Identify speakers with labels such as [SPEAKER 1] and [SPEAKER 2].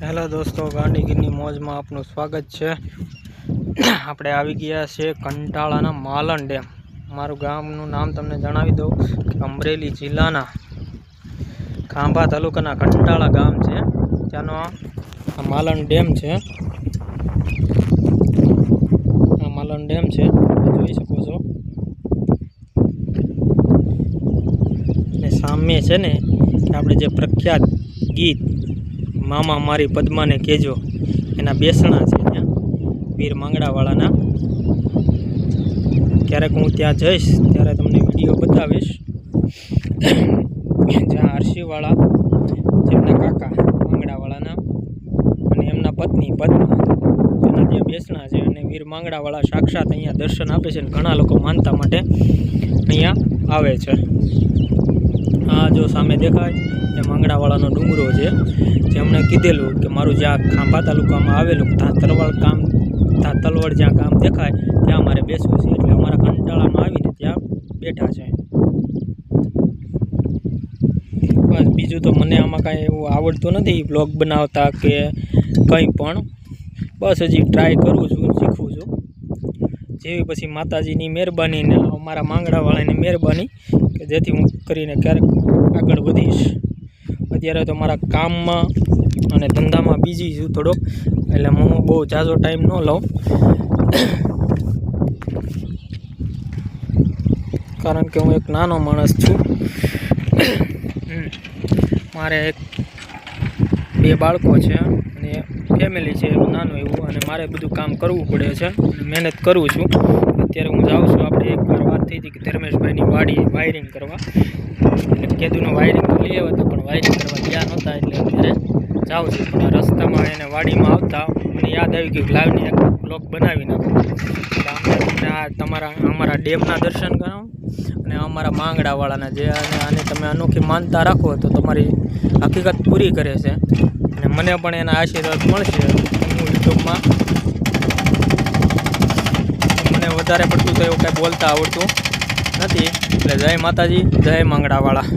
[SPEAKER 1] Hello દોસ્તો, ગાંધીગીરની મોજમાં આપનું સ્વાગત છે। આપણે આવી ગયા છે કંટાળાના માલણ ડેમ। મારું ગામનું નામ તમને જણાવી દઉં કે અમરેલી જિલ્લાના ખાંભા તાલુકાના કંટાળા ગામ છે, ત્યાંનો આ માલણ ડેમ છે। આ માલણ ડેમ છે, જોઈ શકો છો। અને સામે છે ને આપણે જે પ્રખ્યાત ગીત મામા મારી પદ્માને કહેજો એના બેસણા છે ત્યાં વીર માંગડાવાળાના। ક્યારેક હું ત્યાં જઈશ ત્યારે તમને વિડીયો બતાવીશ, જ્યાં આરસીવાળા જેમના કાકા માંગડાવાળાના અને એમના પત્ની પદ્મા એના જે બેસણા છે અને વીર માંગડાવાળા સાક્ષાત અહીંયા દર્શન આપે છે અને ઘણા લોકો માનતા માટે અહીંયા આવે છે। આ જો સામે દેખાય એ માંગડાવાળાનો ડુંગરો છે, જેમણે કીધેલું કે મારું જ્યાં ખાંભા તાલુકામાં આવેલું તલવડ જ્યાં ગામ દેખાય ત્યાં મારે બેસવું છે, એટલે અમારા કંટાળામાં આવીને ત્યાં બેઠા છે। બસ બીજું તો મને આમાં કાંઈ એવું આવડતું નથી બ્લોગ બનાવતા કે કંઈ પણ, બસ હજી ટ્રાય કરું છું, શીખું છું। જેવી પછી માતાજીની મહેરબાની ને અમારા માંગડાવાળાની મહેરબાની કે જેથી હું કરીને ક્યારેક આગળ વધીશ। અત્યારે તો મારા કામમાં અને ધંધામાં બીજી છું થોડોક, એટલે હું બહુ ઝાઝો ટાઈમ ન લઉં, કારણ કે હું એક નાનો માણસ છું। મારે બે બાળકો છે અને ફેમિલી છે નાનું એવું, અને મારે બધું કામ કરવું પડે છે અને મહેનત કરું છું। અત્યારે હું જાઉં છું, આપણે એકવાર વાત થઈ હતી કે ધર્મેશભાઈની વાડી વાયરિંગ કરવા, એટલે કેદુનું વાયરિંગ લઈ આવ્યા હતા પણ વાયરિંગ કરવા ગયા નહોતા, એટલે અત્યારે જાઉં છું। પણ રસ્તામાં એને વાડીમાં આવતા મને યાદ આવી ગયું કે લાવની એક બ્લોગ બનાવી નાખો, એટલે તમને અમારા ડેમના દર્શન કરાવો અને અમારા માંગડાવાળાના જે આને તમે અનોખી માનતા રાખો તો તમારી હકીકત પૂરી કરે છે, અને મને પણ એના આશીર્વાદ મળશે। હું યુટ્યુબમાં મને વધારે પડતું તો એવું કાંઈ બોલતા આવડતું નથી, એટલે જય માતાજી, જય માંગડાવાળા।